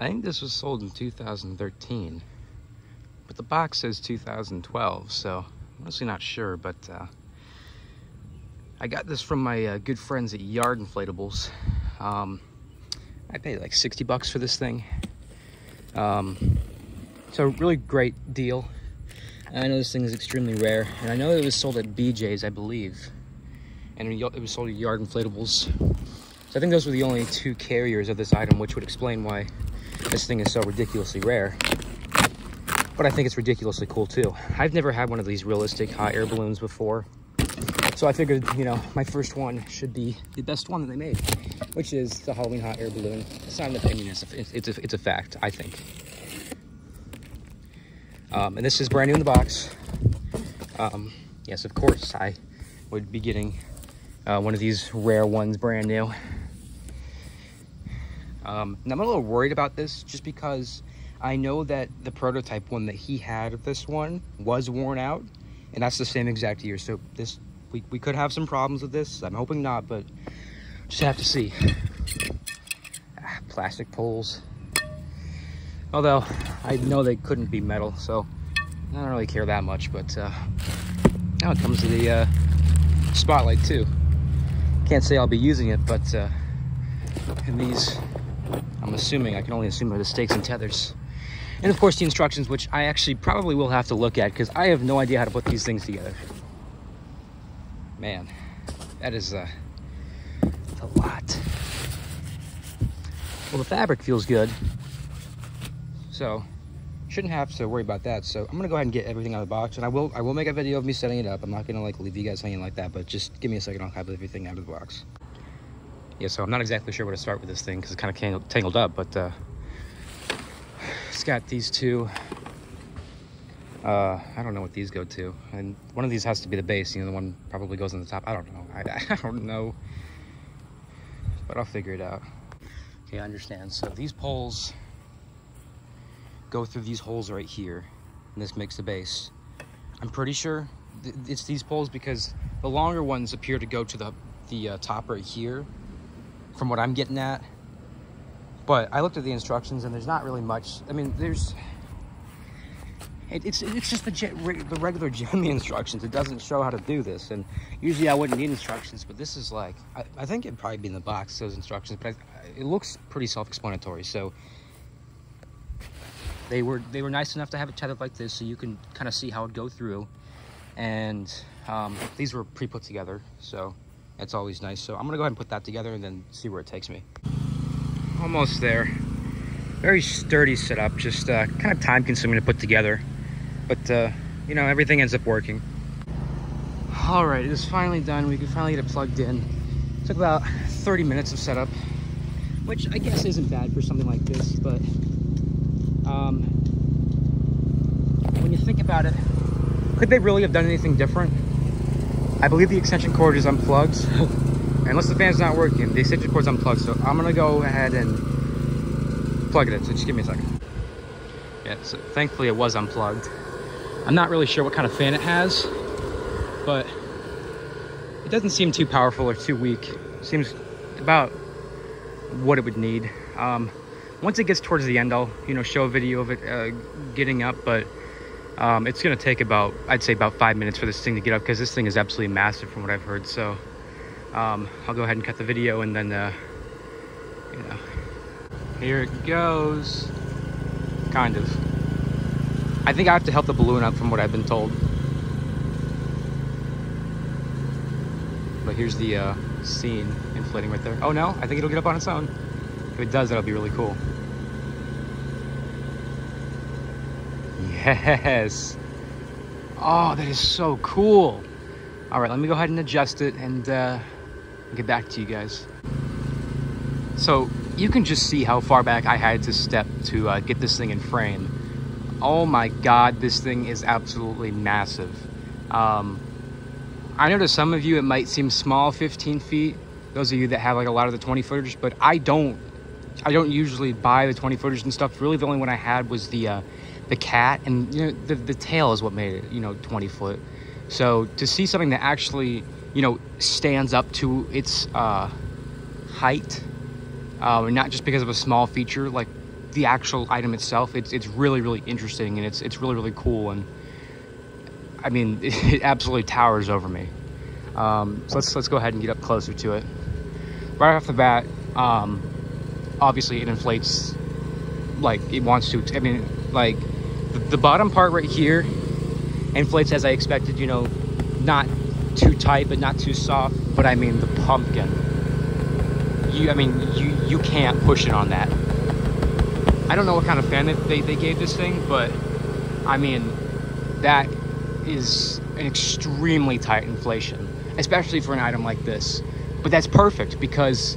I think this was sold in 2013, but the box says 2012, so I'm honestly not sure, but I got this from my good friends at Yard Inflatables. I paid like 60 bucks for this thing. So really great deal. I know this thing is extremely rare, and I know it was sold at BJ's, I believe, and it was sold at Yard Inflatables. So I think those were the only two carriers of this item, which would explain why this thing is so ridiculously rare. But I think it's ridiculously cool too. I've never had one of these realistic hot air balloons before, so I figured, you know, my first one should be the best one that they made, which is the Halloween hot air balloon. It's not an opinion, it's a fact, I think. And this is brand new in the box. Yes, of course, I would be getting one of these rare ones brand new. And I'm a little worried about this just because I know that the prototype one that he had of this one was worn out, and that's the same exact year. So this, we could have some problems with this. I'm hoping not, but just have to see. Plastic poles. Although, I know they couldn't be metal, so I don't really care that much, but now it comes to the spotlight too. Can't say I'll be using it, but in these, I'm assuming, I can only assume, are the stakes and tethers. And of course the instructions, which I actually probably will have to look at because I have no idea how to put these things together. Man, that is a lot. Well, the fabric feels good, so shouldn't have to worry about that. So I'm gonna go ahead and get everything out of the box, and I will make a video of me setting it up. I'm not gonna like leave you guys hanging like that, but just give me a second. I'll have everything out of the box. Yeah, so I'm not exactly sure where to start with this thing because it's kind of tangled up, but it's got these two. I don't know what these go to, and one of these has to be the base. You know, the one probably goes on the top. I don't know. I don't know, but I'll figure it out. Okay, I understand. So these poles go through these holes right here, and this makes the base. I'm pretty sure it's these poles because the longer ones appear to go to the top right here, from what I'm getting at. But I looked at the instructions, and there's not really much. I mean, it's just the regular Gemmy instructions. It doesn't show how to do this, and usually I wouldn't need instructions, but this is like, I think it'd probably be in the box, those instructions, but it looks pretty self-explanatory. So they were nice enough to have it tethered like this, so you can kind of see how it go through. And these were pre-put together, so that's always nice. So I'm gonna go ahead and put that together and then see where it takes me. Almost there. Very sturdy setup, just kind of time consuming to put together. But you know, everything ends up working. All right, it is finally done. We can finally get it plugged in. It took about 30 minutes of setup, which I guess isn't bad for something like this, but when you think about it, could they really have done anything different? I believe the extension cord is unplugged. Unless the fan's not working, the extension cord's unplugged, so I'm gonna go ahead and plug it in. So just give me a second. Yeah, so thankfully it was unplugged. I'm not really sure what kind of fan it has, but it doesn't seem too powerful or too weak. It seems about what it would need. Once it gets towards the end, I'll, you know, show a video of it getting up, but it's gonna take about, I'd say about 5 minutes for this thing to get up, because this thing is absolutely massive from what I've heard. So I'll go ahead and cut the video, and then you know, here it goes. Kind of. I think I have to help the balloon up from what I've been told. But here's the scene inflating right there. Oh no, I think it'll get up on its own. If it does, that'll be really cool. Yes. Oh, that is so cool. All right, let me go ahead and adjust it and get back to you guys. So you can just see how far back I had to step to get this thing in frame. Oh my God, this thing is absolutely massive. I know to some of you it might seem small, 15 feet. Those of you that have like a lot of the 20 footers, but I don't usually buy the 20 footers and stuff. Really, the only one I had was the cat, and you know, the tail is what made it, you know, 20 foot. So to see something that actually, you know, stands up to its height, and not just because of a small feature like the actual item itself, it's really, really interesting, and it's really, really cool. And I mean, it absolutely towers over me. So let's go ahead and get up closer to it. Right off the bat, obviously it inflates like it wants to. I mean, like the bottom part right here inflates as I expected, you know, not too tight but not too soft. But I mean, the pumpkin, you can't push it on that. I don't know what kind of fan they gave this thing, but I mean, that is an extremely tight inflation, especially for an item like this. But that's perfect, because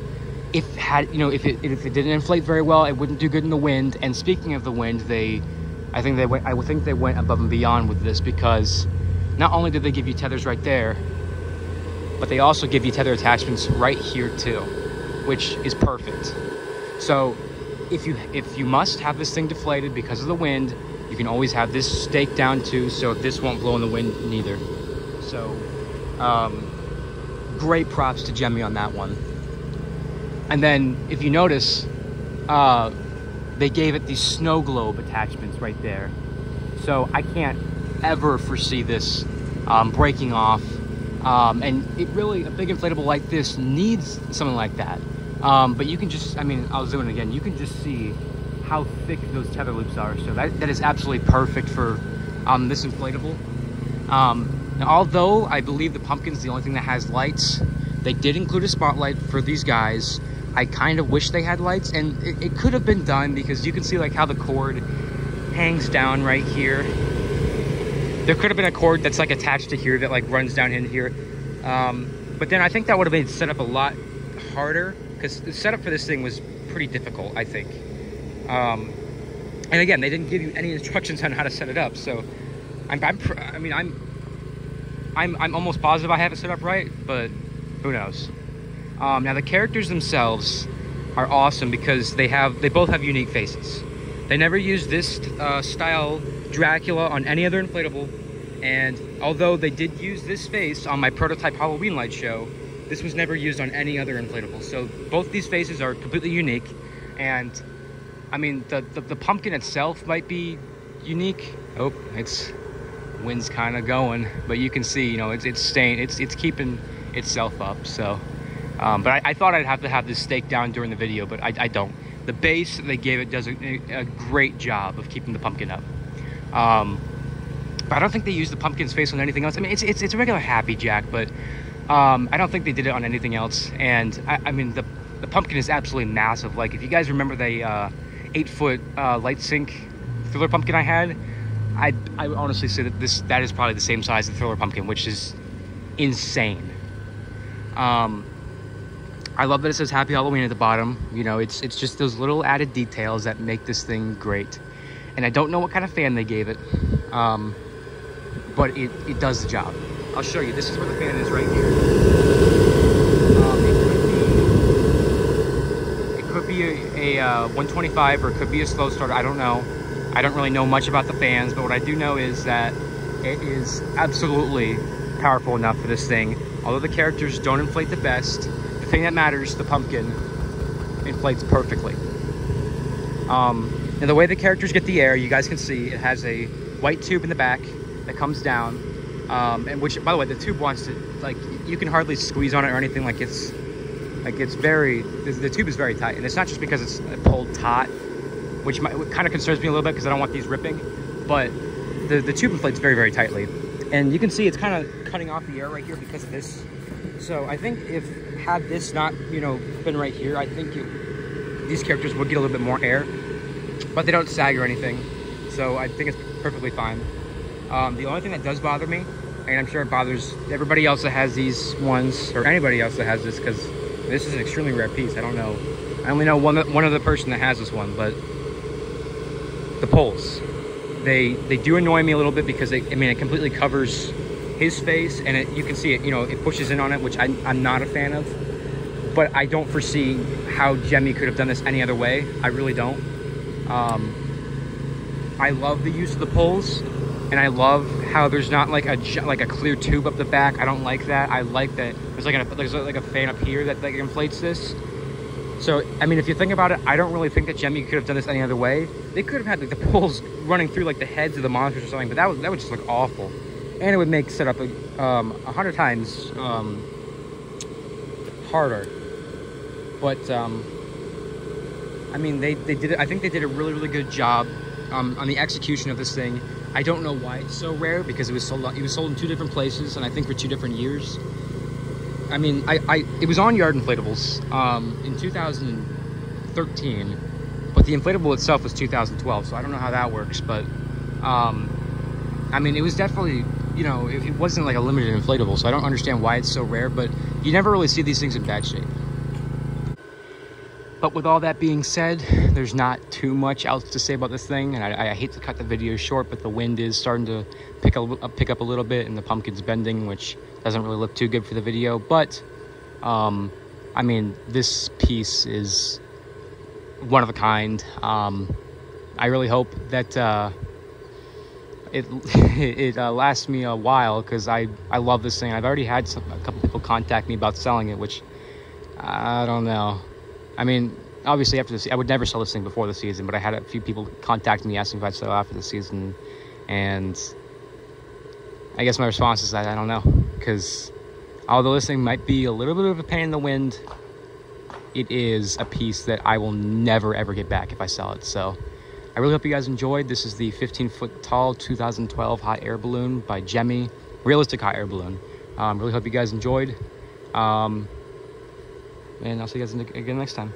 if it didn't inflate very well, it wouldn't do good in the wind. And speaking of the wind, I think they went above and beyond with this, because not only did they give you tethers right there, but they also give you tether attachments right here too, which is perfect. So if you must have this thing deflated because of the wind, you can always have this staked down too, so this won't blow in the wind neither. So great props to Gemmy on that one. And then if you notice, they gave it these snow globe attachments right there. So I can't ever foresee this breaking off. And it really, a big inflatable like this needs something like that. But you can just, I mean, I'll zoom in again. You can just see how thick those tether loops are. So that is absolutely perfect for this inflatable. Now, although I believe the pumpkin's the only thing that has lights, they did include a spotlight for these guys. I kind of wish they had lights, and it could have been done, because you can see like how the cord hangs down right here. There could have been a cord that's like attached to here that like runs down in here. But then I think that would have been set up a lot harder, because the setup for this thing was pretty difficult, I think. And again, they didn't give you any instructions on how to set it up, so I'm almost positive I have it set up right, but who knows. Now the characters themselves are awesome, because they both have unique faces. They never used this style Dracula on any other inflatable, and although they did use this face on my prototype Halloween light show, this was never used on any other inflatable. So both these faces are completely unique. And I mean, the pumpkin itself might be unique. Oh, wind's kind of going, but you can see, you know, it's staying, it's keeping itself up. So but I thought I'd have to have this staked down during the video, but I don't. The base they gave it does a great job of keeping the pumpkin up. But I don't think they used the pumpkin's face on anything else. I mean, it's a regular Happy Jack, but I don't think they did it on anything else. And I mean, the pumpkin is absolutely massive. Like, if you guys remember the 8-foot light sync Thriller pumpkin I had, I would honestly say that that is probably the same size as the Thriller pumpkin, which is insane. I love that it says Happy Halloween at the bottom. You know, it's just those little added details that make this thing great. And I don't know what kind of fan they gave it, but it does the job. I'll show you. This is where the fan is right here. It could be a 125, or it could be a slow starter. I don't know. I don't really know much about the fans, but what I do know is that it is absolutely powerful enough for this thing. Although the characters don't inflate the best, the thing that matters, the pumpkin, inflates perfectly. And the way the characters get the air, you guys can see it has a white tube in the back that comes down, and which, by the way, the tube wants to, like, you can hardly squeeze on it or anything. Like, the tube is very tight, and it's not just because it's pulled taut, which kind of concerns me a little bit, because I don't want these ripping, but the tube inflates very, very tightly. And you can see it's kind of cutting off the air right here because of this. So I think had this not, you know, been right here, I think these characters would get a little bit more air, but they don't sag or anything. So I think it's perfectly fine. The only thing that does bother me, and I'm sure it bothers everybody else that has these ones, or anybody else that has this, because this is an extremely rare piece. I don't know. I only know one other person that has this one, but the poles. They do annoy me a little bit, because it completely covers his face, and you can see it, you know, it pushes in on it, which I'm not a fan of. But I don't foresee how Gemmy could have done this any other way. I really don't. I love the use of the poles, and I love how there's not like a clear tube up the back. I don't like that. I like that there's like a fan up here that inflates this. So, I mean, if you think about it, I don't really think that Gemmy could have done this any other way. They could have had like the poles running through like the heads of the monsters or something, but that would just look awful. And it would make setup 100 times harder. But, I mean, they did it. I think they did a really, really good job on the execution of this thing. I don't know why it's so rare, because it was sold in 2 different places, and I think for 2 different years. I mean, it was on Yard Inflatables in 2013, but the inflatable itself was 2012, so I don't know how that works. But I mean, it was definitely, you know, it wasn't like a limited inflatable, so I don't understand why it's so rare. But you never really see these things in bad shape. But with all that being said, there's not too much else to say about this thing, and I hate to cut the video short, but the wind is starting to pick up a little bit, and the pumpkin's bending, which doesn't really look too good for the video. But I mean, this piece is one of a kind. I really hope that it lasts me a while, because I love this thing. I've already had a couple people contact me about selling it, which I don't know. I mean, obviously after this, I would never sell this thing before the season, but I had a few people contact me asking if I'd sell after the season, and I guess my response is that I don't know, because although this thing might be a little bit of a pain in the wind, it is a piece that I will never ever get back if I sell it. So I really hope you guys enjoyed. This is the 15-foot tall 2012 hot air balloon by Gemmy, realistic hot air balloon. Really hope you guys enjoyed. And I'll see you guys again next time.